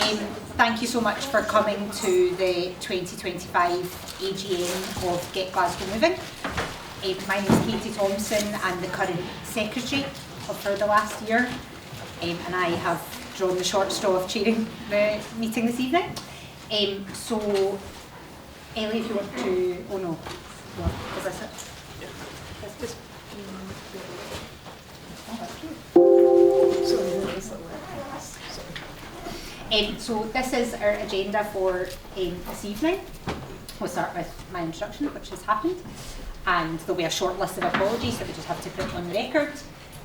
Thank you so much for coming to the 2025 AGM of Get Glasgow Moving. My name is Katie Thompson. I'm the current secretary for the last year, and I have drawn the short straw of chairing the meeting this evening. So, Ellie, if you want to, oh no, is this it? Yeah. Let's just, so this is our agenda for this evening. We'll start with my introduction, which has happened, and there'll be a short list of apologies that we just have to put on the record.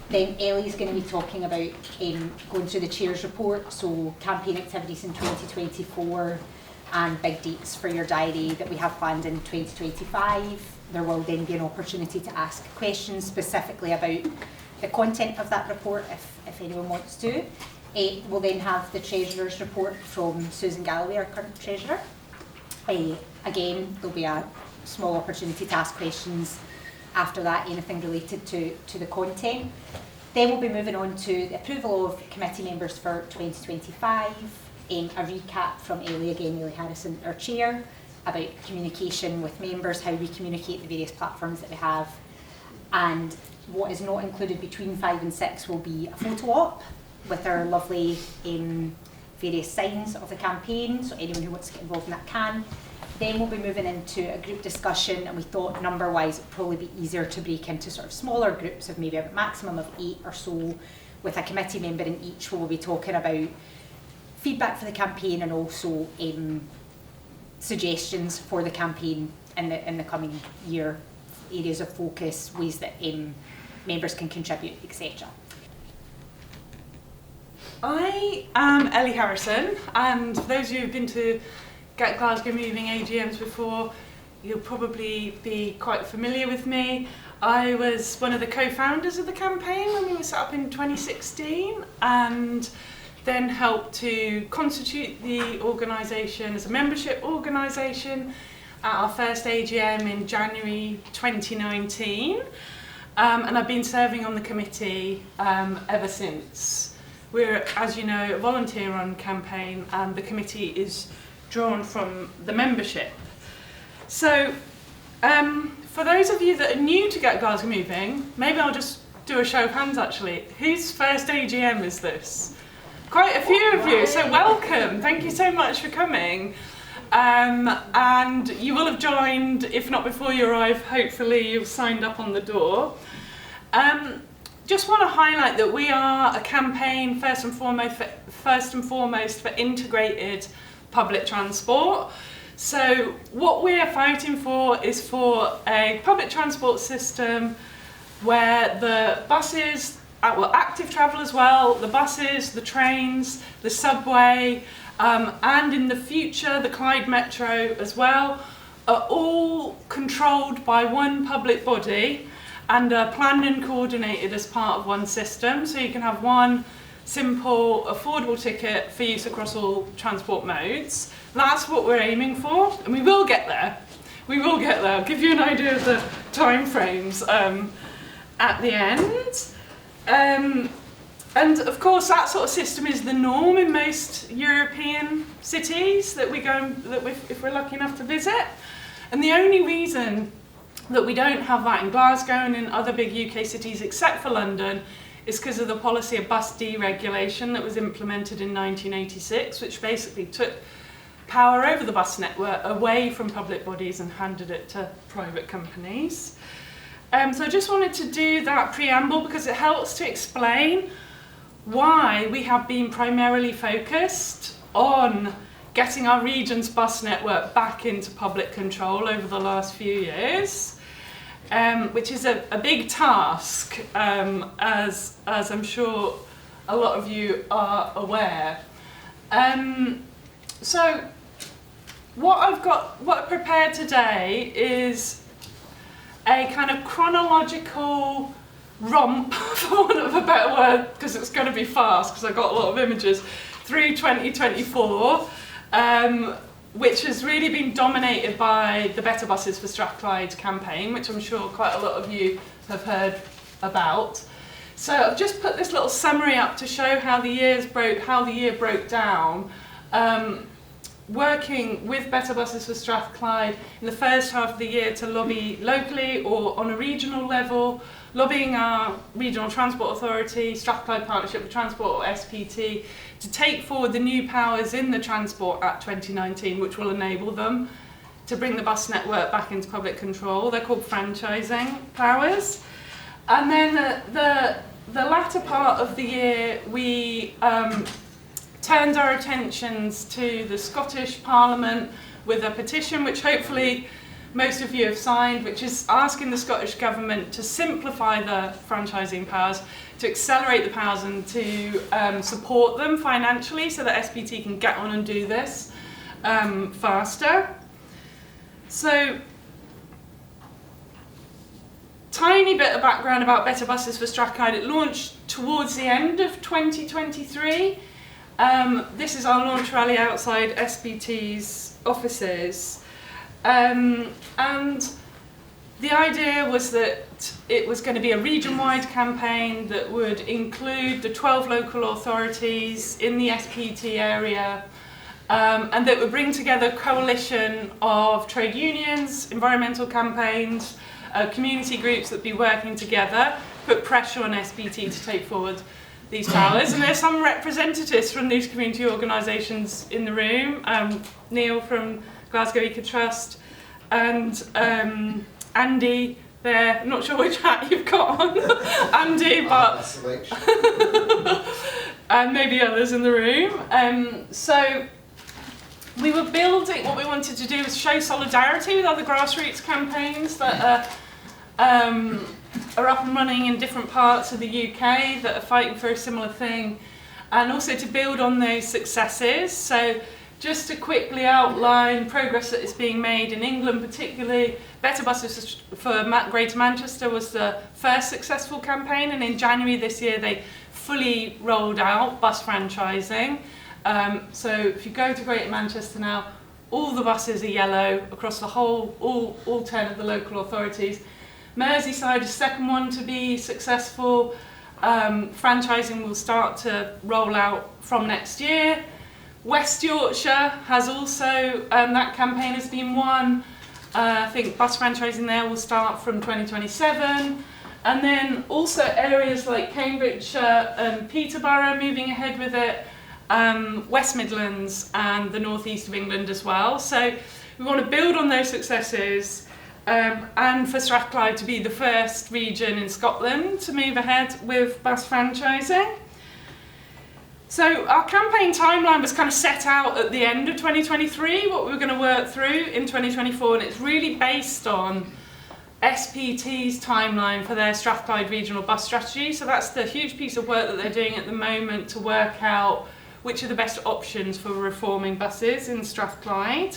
Then Ellie's going to be talking about going through the Chair's report, so campaign activities in 2024 and big dates for your diary that we have planned in 2025. There will then be an opportunity to ask questions specifically about the content of that report if anyone wants to. We'll then have the Treasurer's report from Susan Galloway, our current Treasurer. Again, there'll be a small opportunity to ask questions after that, anything related to the content. Then we'll be moving on to the approval of committee members for 2025, a recap from Ellie Harrison, our Chair, about communication with members, how we communicate the various platforms that we have. And what is not included between 5 and 6 will be a photo op with our lovely various signs of the campaign, so anyone who wants to get involved in that can. Then we'll be moving into a group discussion, and we thought number-wise it would probably be easier to break into sort of smaller groups of maybe a maximum of 8 or so, with a committee member in each, where we'll be talking about feedback for the campaign and also suggestions for the campaign in the coming year, areas of focus, ways that members can contribute, etc. I am Ellie Harrison, and for those of you who've been to Get Glasgow Moving AGMs before, you'll probably be quite familiar with me. I was one of the co-founders of the campaign when we were set up in 2016, and then helped to constitute the organisation as a membership organisation at our first AGM in January 2019, and I've been serving on the committee ever since. We're, as you know, a volunteer-run campaign, and the committee is drawn from the membership. So, for those of you that are new to Get Glasgow Moving, maybe I'll just do a show of hands actually. Whose first AGM is this? Quite a few of you, so welcome. Thank you so much for coming. And you will have joined, if not before you arrive, hopefully you've signed up on the door. Just want to highlight that we are a campaign first and foremost for integrated public transport. So what we're fighting for is for a public transport system where the buses, active travel as well, the buses, the trains, the subway, and in the future the Clyde Metro as well, are all controlled by one public body and are planned and coordinated as part of one system, so you can have one simple, affordable ticket for use across all transport modes. That's what we're aiming for, and we will get there. We will get there. I'll give you an idea of the time frames at the end. And of course, that sort of system is the norm in most European cities that if we're lucky enough to visit. And the only reason that we don't have that in Glasgow and in other big UK cities except for London is because of the policy of bus deregulation that was implemented in 1986, which basically took power over the bus network away from public bodies and handed it to private companies. So I just wanted to do that preamble because it helps to explain why we have been primarily focused on getting our region's bus network back into public control over the last few years. Which is a big task, as I'm sure a lot of you are aware. So what I've prepared today is a kind of chronological romp, for want of a better word, because it's going to be fast, because I've got a lot of images, through 2024. Which has really been dominated by the Better Buses for Strathclyde campaign, which I'm sure quite a lot of you have heard about. So I've just put this little summary up to show how the year broke down, working with Better Buses for Strathclyde in the first half of the year to lobby locally or on a regional level, lobbying our Regional Transport Authority, Strathclyde Partnership for Transport or SPT, to take forward the new powers in the Transport Act 2019 which will enable them to bring the bus network back into public control. They're called franchising powers. And then the latter part of the year we turned our attentions to the Scottish Parliament with a petition which hopefully most of you have signed, which is asking the Scottish Government to simplify the franchising powers, to accelerate the powers and to support them financially so that SPT can get on and do this faster. So, tiny bit of background about Better Buses for Strathclyde. It launched towards the end of 2023. This is our launch rally outside SPT's offices. And the idea was that it was going to be a region-wide campaign that would include the 12 local authorities in the SPT area, and that would bring together a coalition of trade unions, environmental campaigns, community groups that would be working together, put pressure on SPT to take forward these powers. And there's some representatives from these community organisations in the room. Neil from Glasgow Eco Trust and Andy there. I'm not sure which hat you've got on, Andy, but and maybe others in the room. So we were building, what we wanted to do was show solidarity with other grassroots campaigns that are up and running in different parts of the UK that are fighting for a similar thing, and also to build on those successes. So just to quickly outline progress that is being made in England, particularly Better Buses for Greater Manchester was the first successful campaign, and in January this year they fully rolled out bus franchising. So if you go to Greater Manchester now, all the buses are yellow across the whole, all 10 of the local authorities. Merseyside is the second one to be successful. Franchising will start to roll out from next year. West Yorkshire has also, that campaign has been won. I think bus franchising there will start from 2027. And then also areas like Cambridgeshire and Peterborough moving ahead with it. West Midlands and the northeast of England as well. So we want to build on those successes. And for Strathclyde to be the first region in Scotland to move ahead with bus franchising. So our campaign timeline was kind of set out at the end of 2023, what we were going to work through in 2024, and it's really based on SPT's timeline for their Strathclyde regional bus strategy. So that's the huge piece of work that they're doing at the moment to work out which are the best options for reforming buses in Strathclyde.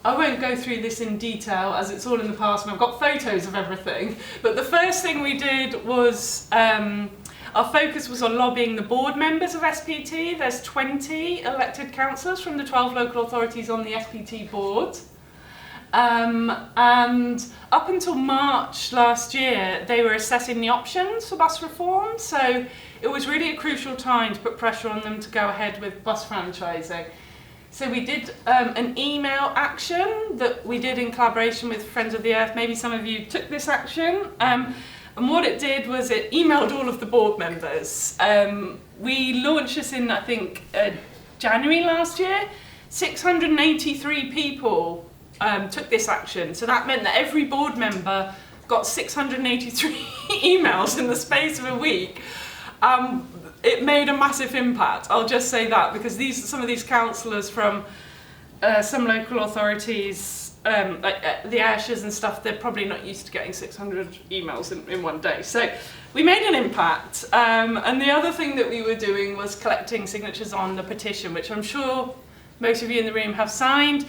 I won't go through this in detail as it's all in the past and I've got photos of everything, but the first thing we did was our focus was on lobbying the board members of SPT. There's 20 elected councillors from the 12 local authorities on the SPT board. And up until March last year, they were assessing the options for bus reform. So it was really a crucial time to put pressure on them to go ahead with bus franchising. So we did an email action that we did in collaboration with Friends of the Earth. Maybe some of you took this action. And what it did was it emailed all of the board members. We launched this in, I think, January last year. 683 people took this action. So that meant that every board member got 683 emails in the space of a week. It made a massive impact, I'll just say that, because some of these councillors from some local authorities, like the Ayrshires and stuff, they're probably not used to getting 600 emails in one day. So we made an impact. And the other thing that we were doing was collecting signatures on the petition, which I'm sure most of you in the room have signed.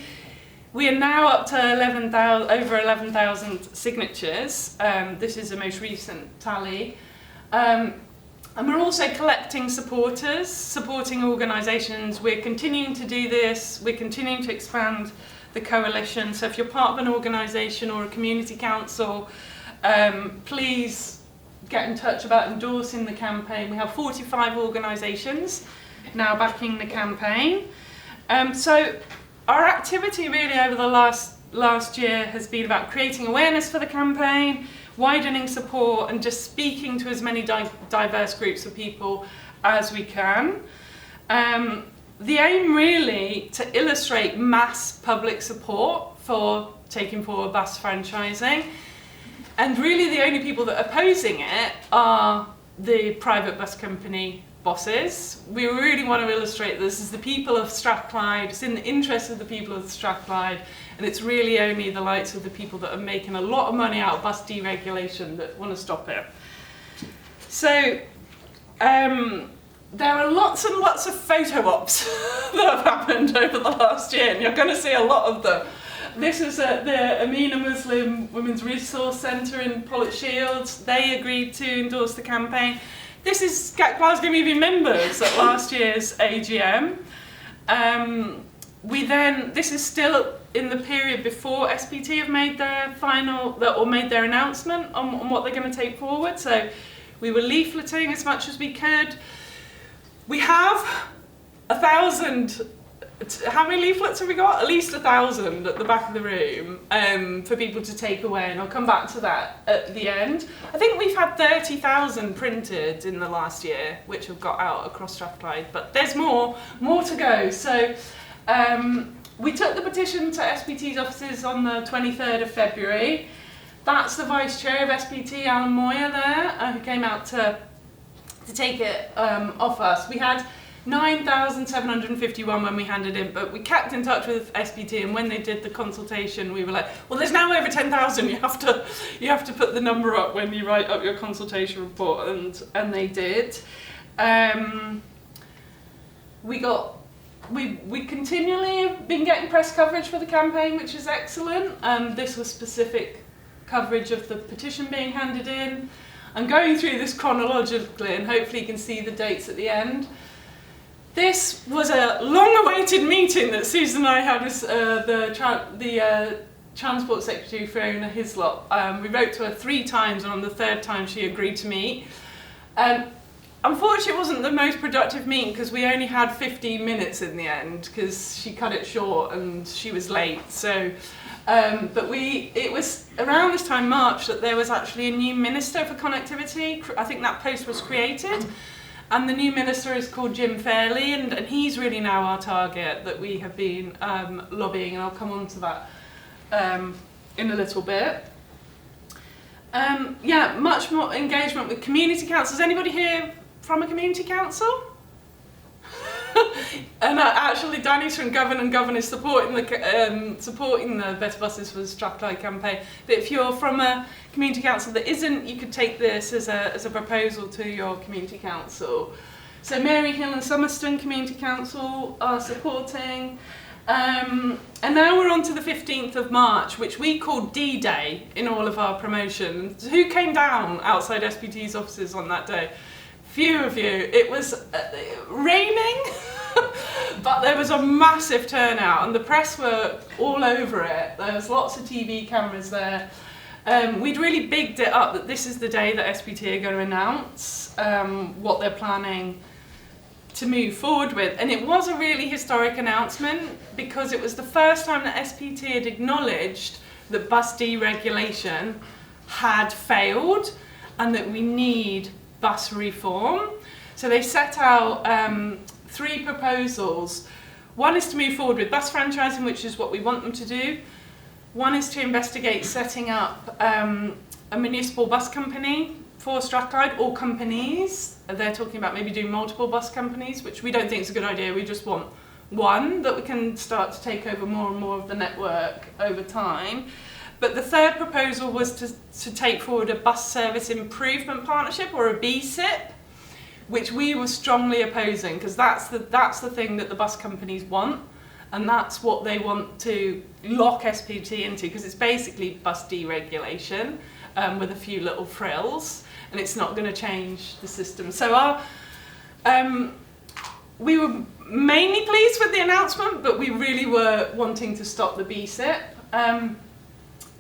We are now up to over 11,000 signatures. This is the most recent tally. And we're also collecting supporters, supporting organisations. We're continuing to do this. We're continuing to expand the coalition. So if you're part of an organisation or a community council, please get in touch about endorsing the campaign. We have 45 organisations now backing the campaign. So our activity really over the last year has been about creating awareness for the campaign, widening support, and just speaking to as many diverse groups of people as we can. The aim really to illustrate mass public support for taking forward bus franchising, and really the only people that are opposing it are the private bus company bosses. We really want to illustrate this as the people of Strathclyde, it's in the interest of the people of Strathclyde, and it's really only the likes of the people that are making a lot of money out of bus deregulation that want to stop it. So there are lots and lots of photo ops that have happened over the last year, and you're going to see a lot of them. This is at the Amina Muslim Women's Resource Centre in Pollock Shields. They agreed to endorse the campaign. This is Glasgow Moving members at last year's AGM. This is still in the period before SPT have made their made their announcement on what they're going to take forward. So we were leafleting as much as we could. We have 1,000. How many leaflets have we got? At least 1,000 at the back of the room for people to take away, and I'll come back to that at the end. I think we've had 30,000 printed in the last year, which have got out across Strathclyde, but there's more to go. So we took the petition to SPT's offices on the 23rd of February. That's the Vice Chair of SPT, Alan Moyer, there, who came out to take it off us. We had 9,751 when we handed in, but we kept in touch with SPT, and when they did the consultation we were like, well, there's now over 10,000, you have to put the number up when you write up your consultation report, and they did. We continually have been getting press coverage for the campaign, which is excellent. This was specific coverage of the petition being handed in. I'm going through this chronologically, and hopefully you can see the dates at the end. This was a long-awaited meeting that Susan and I had with the Transport Secretary, Fiona Hislop. We wrote to her 3 times, and on the 3rd time she agreed to meet. Unfortunately, it wasn't the most productive meeting because we only had 15 minutes in the end because she cut it short and she was late. So, it was around this time, March, that there was actually a new Minister for Connectivity. I think that post was created. And the new minister is called Jim Fairley, and he's really now our target that we have been lobbying, and I'll come on to that in a little bit. Much more engagement with community councils. Anybody here from a community council? And actually Danny's from Govan, and Govan is supporting the Better Buses for Strathclyde campaign. But if you're from a community council that isn't, you could take this as a proposal to your community council. So Mary Hill and Somerston Community Council are supporting. And now we're on to the 15th of March, which we call D-Day in all of our promotions. Who came down outside SPT's offices on that day? Few of you. It was raining, but there was a massive turnout, and the press were all over it. There was lots of TV cameras there. We'd really bigged it up that this is the day that SPT are going to announce what they're planning to move forward with. And it was a really historic announcement because it was the first time that SPT had acknowledged that bus deregulation had failed and that we need bus reform. So they set out 3 proposals. One is to move forward with bus franchising, which is what we want them to do. One is to investigate setting up a municipal bus company for Strathclyde, or companies. They're talking about maybe doing multiple bus companies, which we don't think is a good idea. We just want one that we can start to take over more and more of the network over time. But the 3rd proposal was to take forward a bus service improvement partnership, or a BSIP, which we were strongly opposing because that's the thing that the bus companies want, and that's what they want to lock SPT into, because it's basically bus deregulation with a few little frills, and it's not going to change the system. So we were mainly pleased with the announcement, but we really were wanting to stop the BSIP.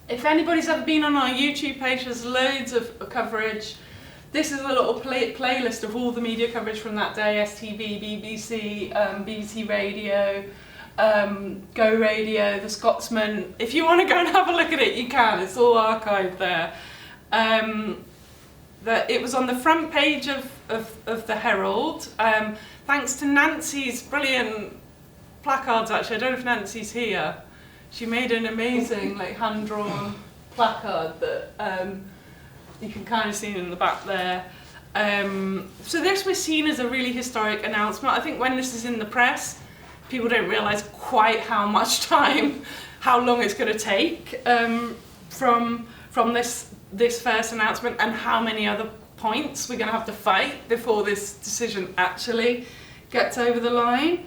If anybody's ever been on our YouTube page, there's loads of coverage. this is a little playlist of all the media coverage from that day: STV, BBC, BBC Radio, Go Radio, The Scotsman. If you want to go and have a look at it, you can. It's all archived there. It was on the front page of the Herald, thanks to Nancy's brilliant placards. Actually, I don't know if Nancy's here. She made an amazing hand-drawn placard that you can kind of see in the back there. So this was seen as a really historic announcement. I think when this is in the press, people don't realise quite how much time, how long it's going to take from this first announcement, and how many other points we're going to have to fight before this decision actually gets over the line.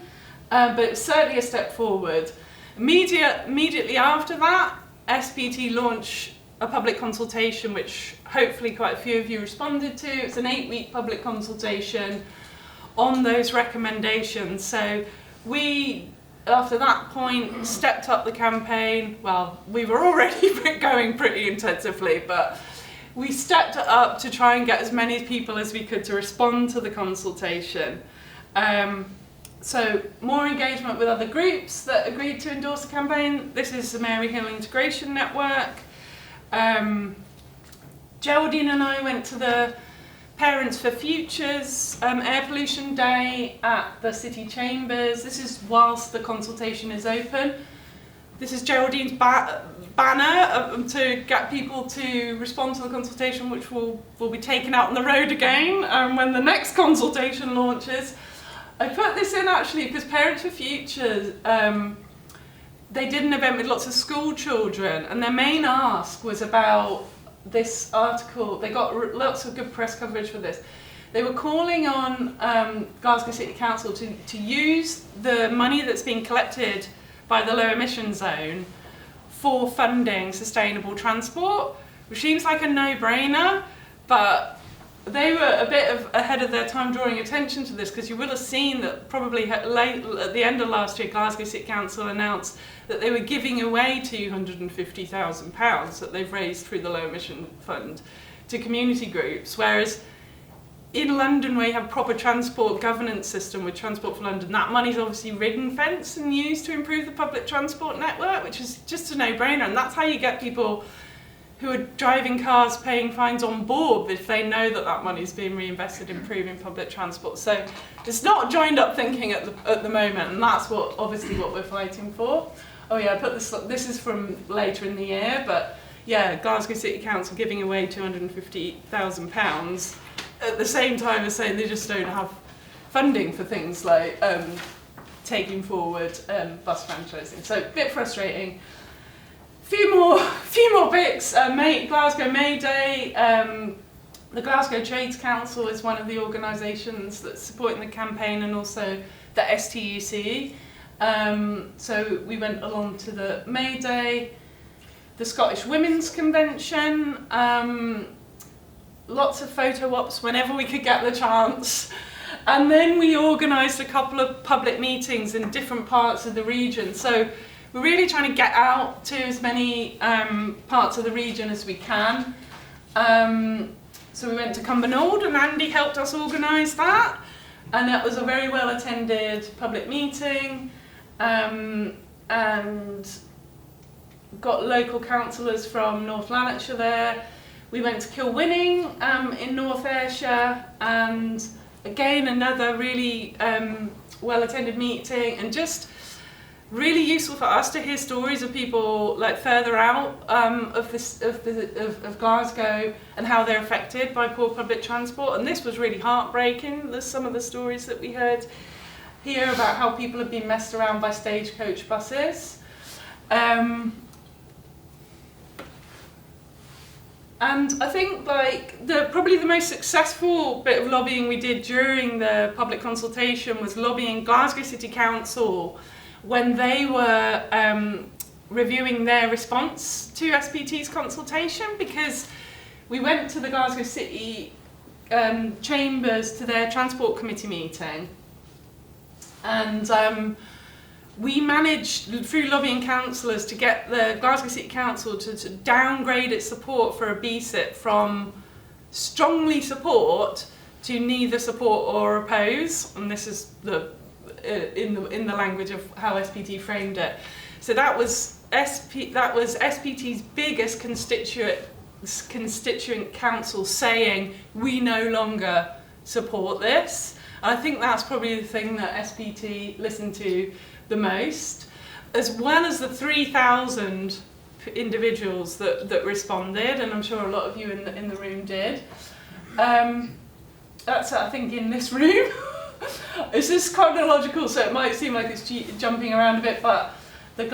But it's certainly a step forward. Immediately after that, SPT launched a public consultation, which hopefully quite a few of you responded to. It's an 8-week public consultation on those recommendations. So we, after that point, stepped up the campaign. Well, we were already going pretty intensively, but we stepped it up to try and get as many people as we could to respond to the consultation. So more engagement with other groups that agreed to endorse the campaign. This is the Mary Hill Integration Network. Geraldine and I went to the Parents for Futures Air Pollution Day at the City Chambers. This is whilst the consultation is open. This is Geraldine's banner to get people to respond to the consultation, which will be taken out on the road again when the next consultation launches. I put this in actually because Parents for Futures, they did an event with lots of school children, and their main ask was about this article. They got lots of good press coverage for this. They were calling on Glasgow City Council to use the money that's being collected by the low emission zone for funding sustainable transport, which seems like a no-brainer, but they were a bit ahead of their time drawing attention to this, because you will have seen that probably at the end of last year, Glasgow City Council announced that they were giving away £250,000 that they've raised through the Low Emission Fund to community groups, whereas in London where you have a proper transport governance system with Transport for London, that money's obviously ring-fenced and used to improve the public transport network, which is just a no-brainer, and that's how you get people who are driving cars paying fines on board if they know that that money is being reinvested in improving public transport. So it's not joined up thinking at the moment, and that's obviously what we're fighting for. Oh yeah, I put this is from later in the year, but yeah, Glasgow City Council giving away £250,000 at the same time as saying they just don't have funding for things like taking forward bus franchising. So a bit frustrating. Few more bits. Glasgow May Day. The Glasgow Trades Council is one of the organisations that's supporting the campaign, and also the STUC. So we went along to the May Day, the Scottish Women's Convention. Lots of photo ops whenever we could get the chance. And then we organised a couple of public meetings in different parts of the region. So we're really trying to get out to as many parts of the region as we can. So we went to Cumbernauld, and Andy helped us organise that. And that was a very well attended public meeting, and got local councillors from North Lanarkshire there. We went to Kilwinning in North Ayrshire, and again another really well attended meeting, and just really useful for us to hear stories of people like further out of Glasgow and how they're affected by poor public transport. And this was really heartbreaking. There's some of the stories that we heard here about how people have been messed around by stagecoach buses. And I think probably the most successful bit of lobbying we did during the public consultation was lobbying Glasgow City Council when they were reviewing their response to SPT's consultation, because we went to the Glasgow City Chambers to their Transport Committee meeting, and we managed, through lobbying councillors, to get the Glasgow City Council to downgrade its support for a BSIP from strongly support to neither support or oppose, and this is in the language of how SPT framed it. So that was SPT's biggest constituent council saying we no longer support this. And I think that's probably the thing that SPT listened to the most, as well as the 3,000 individuals that responded, and I'm sure a lot of you in the room did. That's, I think, in this room. This is chronological, so it might seem like it's jumping around a bit, but the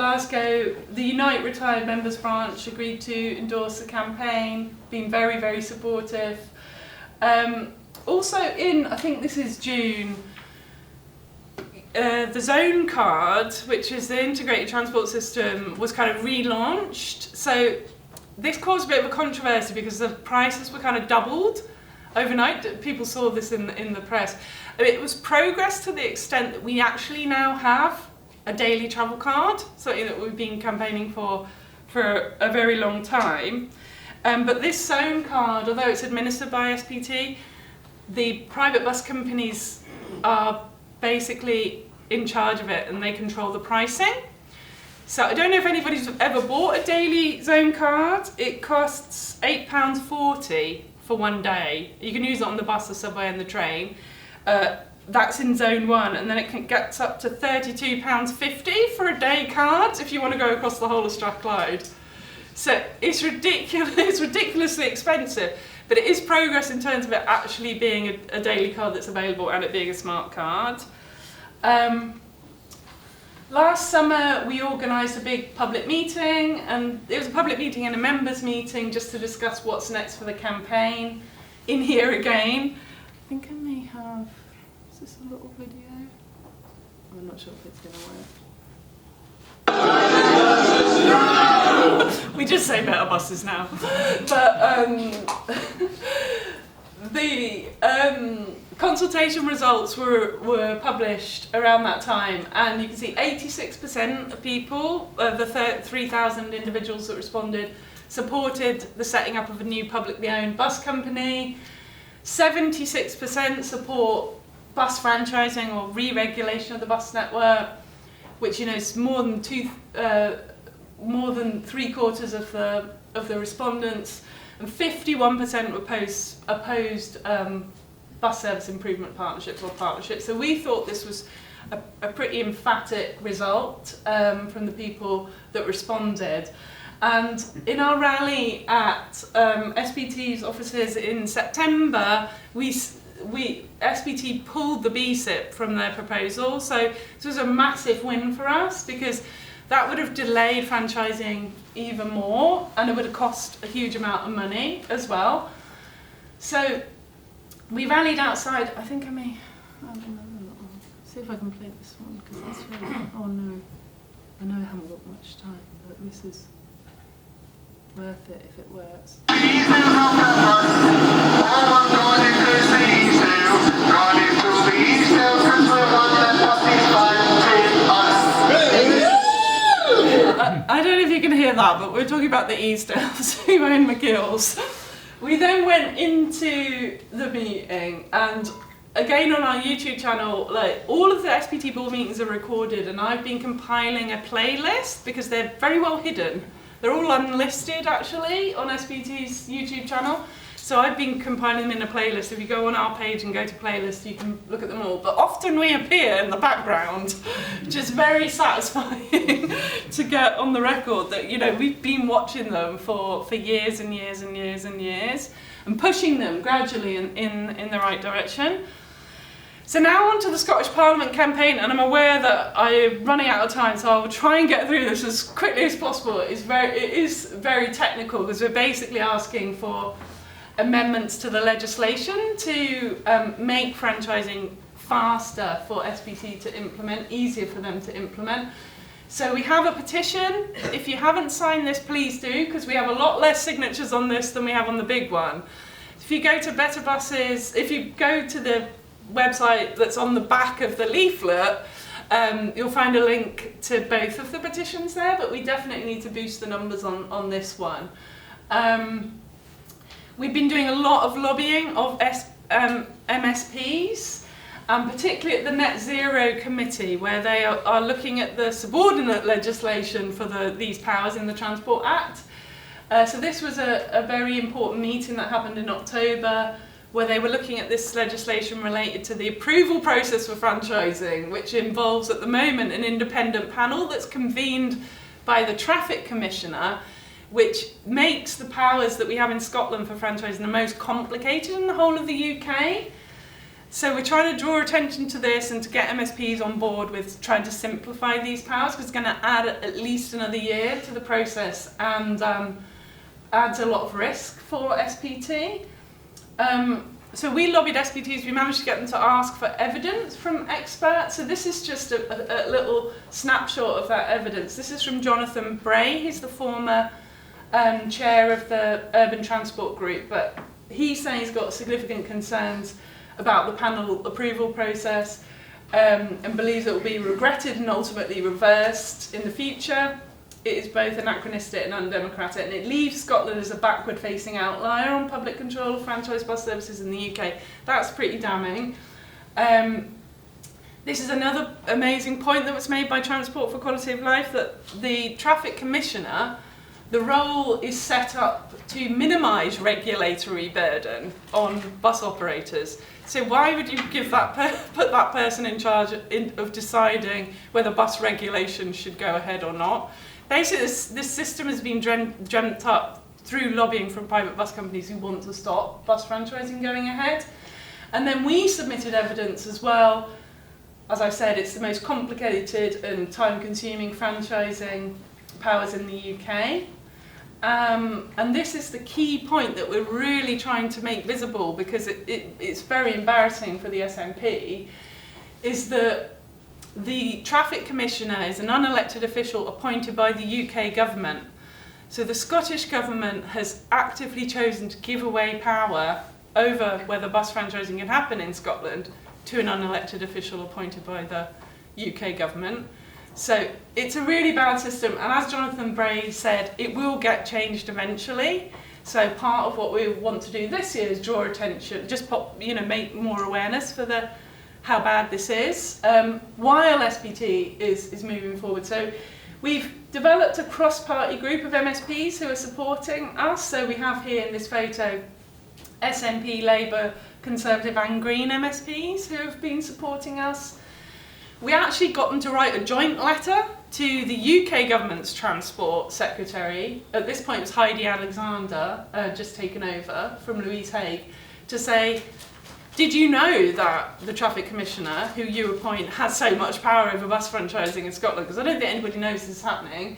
Unite Retired Members Branch agreed to endorse the campaign, been very, very supportive. Also I think this is June, the Zone Card, which is the integrated transport system, was kind of relaunched. So this caused a bit of a controversy because the prices were kind of doubled overnight. People saw this in the press. It was progress to the extent that we actually now have a daily travel card, something that we've been campaigning for a very long time. But this Zone Card, although it's administered by SPT, the private bus companies are basically in charge of it and they control the pricing. So I don't know if anybody's ever bought a daily Zone Card. It costs £8.40 for one day. You can use it on the bus, the subway and the train. That's in Zone 1, and then it gets up to £32.50 for a day card if you want to go across the whole of Strathclyde. So it's ridiculous, it's ridiculously expensive, but it is progress in terms of it actually being a daily card that's available and it being a smart card. Last summer we organised a big public meeting, and it was a public meeting and a members meeting just to discuss what's next for the campaign. In here again, I think I may have, is this a little video? I'm not sure if it's going to work. We just say better buses now. But the consultation results were published around that time, and you can see 86% of people, the 3,000 individuals that responded, supported the setting up of a new publicly owned bus company. 76% support bus franchising or re-regulation of the bus network, which, you know, is more than three quarters of the respondents, and 51% opposed bus service improvement partnerships or partnerships. So we thought this was a pretty emphatic result from the people that responded. And in our rally at SPT's offices in September, SPT pulled the BSIP from their proposal. So this was a massive win for us, because that would have delayed franchising even more, and it would have cost a huge amount of money as well. So we rallied outside. I think I may see if I can play this one, because that's really, oh no, I know I haven't got much time, but this is worth it if it works. I don't know if you can hear that, but we're talking about the Easdales who own McGill's. We then went into the meeting, and again on our YouTube channel, like, all of the SPT board meetings are recorded, and I've been compiling a playlist because they're very well hidden. They're all unlisted actually on SPT's YouTube channel. So I've been compiling them in a playlist. If you go on our page and go to playlist, you can look at them all. But often we appear in the background, which is very satisfying to get on the record that, you know, we've been watching them for years and years and years and years, and pushing them gradually in the right direction. So now on to the Scottish Parliament campaign, and I'm aware that I'm running out of time, so I will try and get through this as quickly as possible. It is very technical, because we're basically asking for amendments to the legislation to make franchising faster for SPT to implement, easier for them to implement. So we have a petition. If you haven't signed this, please do, because we have a lot less signatures on this than we have on the big one. If you go to Better Buses, if you go to the website that's on the back of the leaflet, you'll find a link to both of the petitions there, but we definitely need to boost the numbers on this one. we've been doing a lot of lobbying of MSPs, particularly at the Net Zero Committee, where they are looking at the subordinate legislation for these powers in the Transport Act. So this was a very important meeting that happened in October, where they were looking at this legislation related to the approval process for franchising, which involves at the moment an independent panel that's convened by the Traffic Commissioner, which makes the powers that we have in Scotland for franchising the most complicated in the whole of the UK. So we're trying to draw attention to this and to get MSPs on board with trying to simplify these powers, because it's going to add at least another year to the process and adds a lot of risk for SPT. So we lobbied SPTs, we managed to get them to ask for evidence from experts. So this is just a little snapshot of that evidence. This is from Jonathan Bray, he's the former chair of the Urban Transport Group, but he's saying he's got significant concerns about the panel approval process and believes it will be regretted and ultimately reversed in the future. It is both anachronistic and undemocratic, and it leaves Scotland as a backward-facing outlier on public control of franchise bus services in the UK. That's pretty damning. This is another amazing point that was made by Transport for Quality of Life, that the Traffic Commissioner, the role is set up to minimise regulatory burden on bus operators. So why would you give put that person in charge of deciding whether bus regulation should go ahead or not? Basically, this system has been dreamt up through lobbying from private bus companies who want to stop bus franchising going ahead. And then we submitted evidence as well. As I said, it's the most complicated and time-consuming franchising powers in the UK. And this is the key point that we're really trying to make visible, because it's very embarrassing for the SNP, is that the Traffic Commissioner is an unelected official appointed by the UK government. So the Scottish government has actively chosen to give away power over whether bus franchising can happen in Scotland to an unelected official appointed by the UK government. So it's a really bad system, and as Jonathan Bray said, it will get changed eventually. So part of what we want to do this year is draw attention, make more awareness for how bad this is, while SPT is moving forward. So we've developed a cross-party group of MSPs who are supporting us. So we have here in this photo SNP, Labour, Conservative and Green MSPs who have been supporting us. We actually got them to write a joint letter to the UK government's Transport Secretary. At this point it was Heidi Alexander, just taken over from Louise Haigh, to say, did you know that the Traffic Commissioner, who you appoint, has so much power over bus franchising in Scotland? Because I don't think anybody knows this is happening.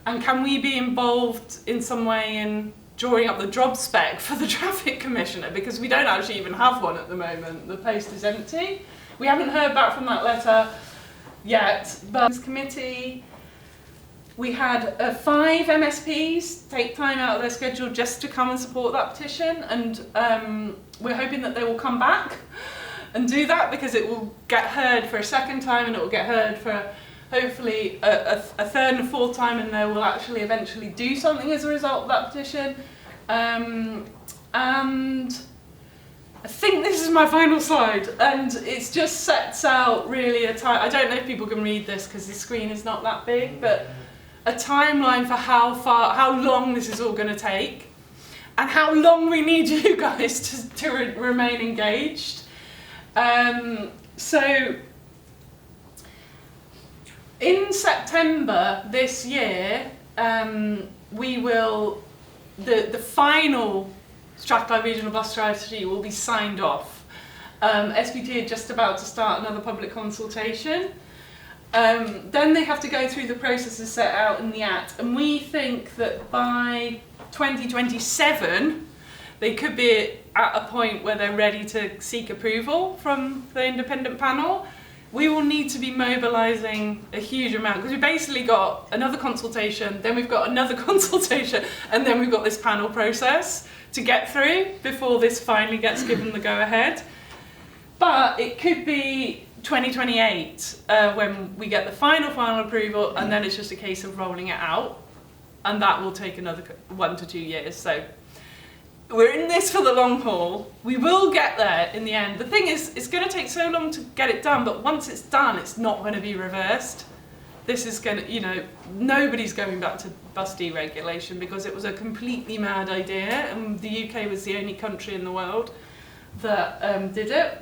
And can we be involved in some way in drawing up the job spec for the Traffic Commissioner? Because we don't actually even have one at the moment. The post is empty. We haven't heard back from that letter yet, but this committee, we had 5 MSPs take time out of their schedule just to come and support that petition, and we're hoping that they will come back and do that, because it will get heard for a second time, and it will get heard for hopefully a third and a fourth time, and they will actually eventually do something as a result of that petition. And I think this is my final slide, and it just sets out really I don't know if people can read this because the screen is not that big, but a timeline for how long this is all going to take, and how long we need you guys to remain engaged. So in September this year, we will, the final Strathclyde Regional Bus Strategy will be signed off. SPT are just about to start another public consultation. Then they have to go through the processes set out in the Act, and we think that by 2027 they could be at a point where they're ready to seek approval from the independent panel. We will need to be mobilising a huge amount, because we basically got another consultation, then we've got another consultation, and then we've got this panel process to get through before this finally gets given the go-ahead. But it could be 2028 when we get the final approval, and then it's just a case of rolling it out, and that will take another 1 to 2 years. So we're in this for the long haul. We will get there in the end. The thing is, it's going to take so long to get it done, but once it's done, it's not going to be reversed. This is going to, nobody's going back to bus deregulation because it was a completely mad idea, and the UK was the only country in the world that did it.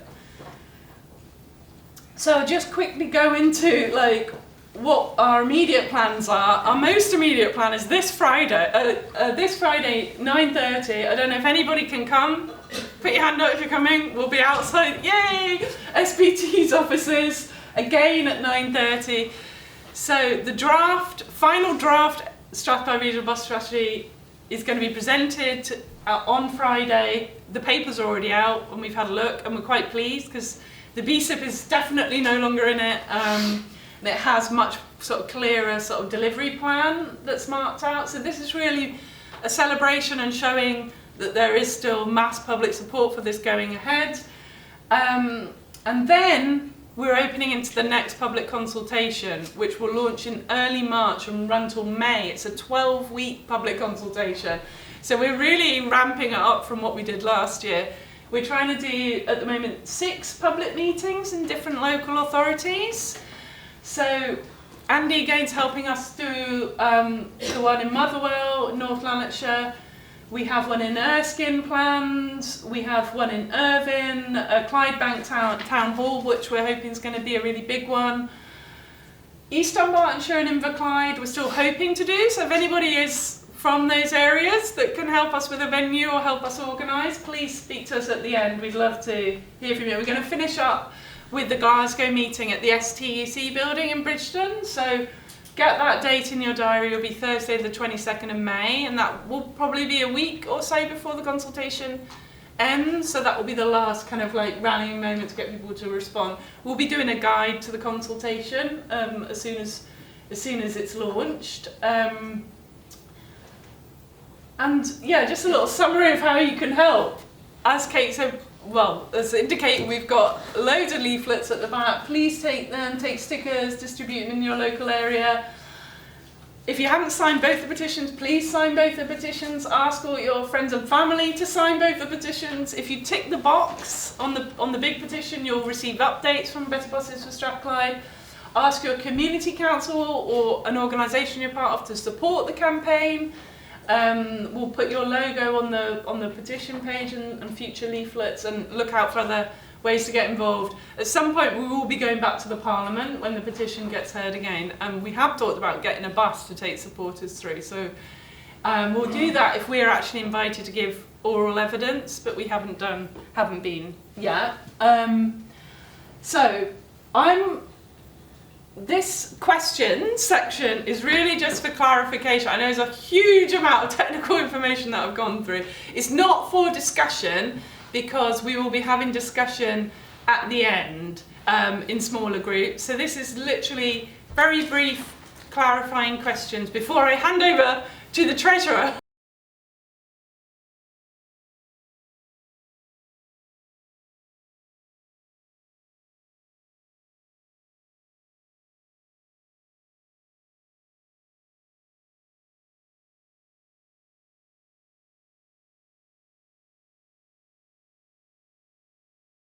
So I'll just quickly go into what our immediate plans are. Our most immediate plan is this Friday, 9:30. I don't know if anybody can come. Put your hand up if you're coming. We'll be outside, yay! SPT's offices, again at 9:30. So the final draft Strathclyde Regional Bus Strategy is going to be presented on Friday. The papers are already out and we've had a look and we're quite pleased because the BSIP is definitely no longer in it. And it has much sort of clearer sort of delivery plan that's marked out. So this is really a celebration and showing that there is still mass public support for this going ahead. And then we're opening into the next public consultation, which will launch in early March and run till May. It's a 12-week public consultation. So we're really ramping it up from what we did last year. We're trying to do, at the moment, 6 public meetings in different local authorities. So Andy again's helping us do the one in Motherwell, North Lanarkshire. We have one in Erskine planned. We have one in Irvine, Clydebank Town Hall, which we're hoping is going to be a really big one. East Dunbartonshire and Inverclyde we're still hoping to do. So if anybody is from those areas that can help us with a venue or help us organise, please speak to us at the end. We'd love to hear from you. We're going to finish up with the Glasgow meeting at the STUC building in Bridgeton. So get that date in your diary. It'll be Thursday the 22nd of May, and that will probably be a week or so before the consultation ends. So that will be the last kind of rallying moment to get people to respond. We'll be doing a guide to the consultation as soon as it's launched. And yeah, just a little summary of how you can help. As Kate said, as indicated, we've got loads of leaflets at the back. Please take them, take stickers, distribute them in your local area. If you haven't signed both the petitions, please sign both the petitions. Ask all your friends and family to sign both the petitions. If you tick the box on the big petition, you'll receive updates from Better Buses for Strathclyde. Ask your community council or an organisation you're part of to support the campaign. We'll put your logo on the petition page and future leaflets, and look out for other ways to get involved. At some point we will be going back to the Parliament when the petition gets heard again, and we have talked about getting a bus to take supporters through, so we'll do that if we're actually invited to give oral evidence, but we haven't been yet. This question section is really just for clarification. I know there's a huge amount of technical information that I've gone through. It's not for discussion, because we will be having discussion at the end in smaller groups. So this is literally very brief clarifying questions before I hand over to the Treasurer.